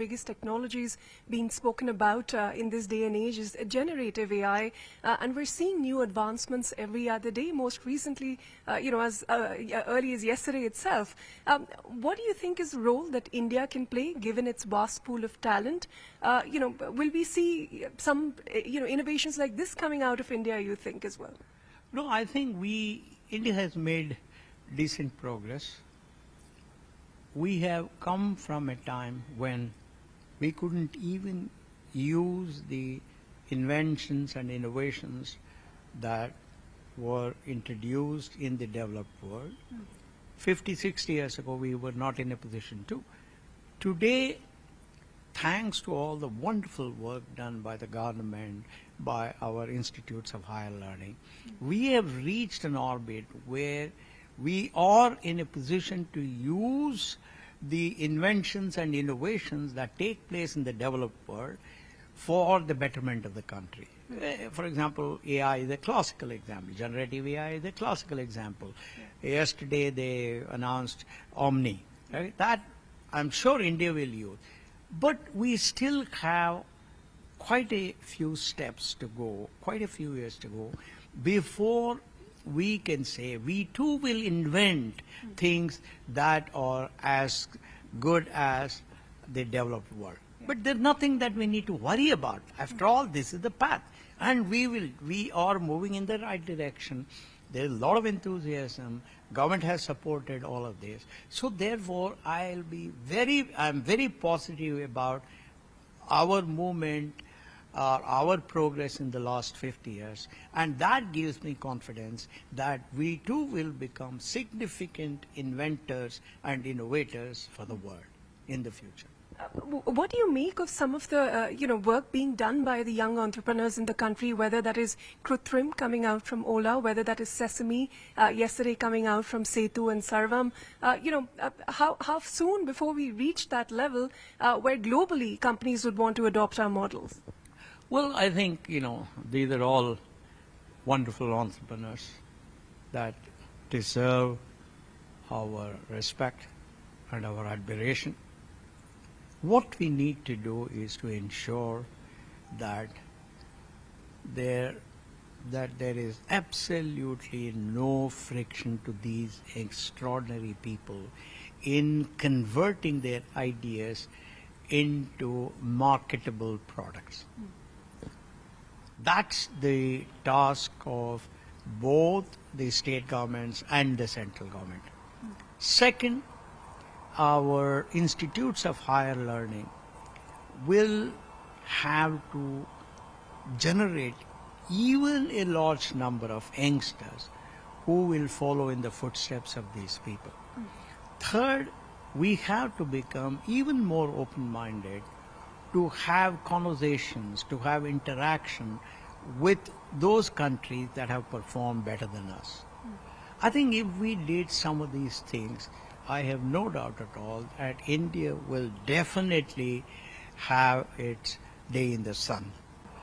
biggest technologies being spoken about in this day and age is generative AI, and we're seeing new advancements every other day. Most recently, as early as yesterday itself. What do you think is the role that India can play, given its vast pool of talent? Will we see some, innovations like this coming out of India, you think, as well? No, I think India has made decent progress. We have come from a time when we couldn't even use the inventions and innovations that were introduced in the developed world. 50, 60 years ago, we were not in a position to. Today, thanks to all the wonderful work done by the government, by our institutes of higher learning, we have reached an orbit where we are in a position to use the inventions and innovations that take place in the developed world for the betterment of the country. For example, AI is a classical example. Generative AI is a classical example. Yesterday they announced Omni. Right? That I'm sure India will use. But we still have quite a few steps to go, quite a few years to go, before we can say we too will invent things that are as good as the developed world. But there's nothing that we need to worry about. After all, this is the path. And we are moving in the right direction. There's a lot of enthusiasm. Government has supported all of this. So therefore, I'm very positive about our movement, our progress in the last 50 years. And that gives me confidence that we too will become significant inventors and innovators for the world in the future. What do you make of some of the work being done by the young entrepreneurs in the country, whether that is Krutrim coming out from Ola, whether that is Sesame yesterday coming out from Setu and Sarvam? How soon before we reach that level where globally companies would want to adopt our models? Well, I think, these are all wonderful entrepreneurs that deserve our respect and our admiration. What we need to do is to ensure that there is absolutely no friction to these extraordinary people in converting their ideas into marketable products. That's the task of both the state governments and the central government. Second, our institutes of higher learning will have to generate even a large number of youngsters who will follow in the footsteps of these people. Third, we have to become even more open-minded to have conversations, to have interaction with those countries that have performed better than us. I think if we did some of these things, I have no doubt at all that India will definitely have its day in the sun.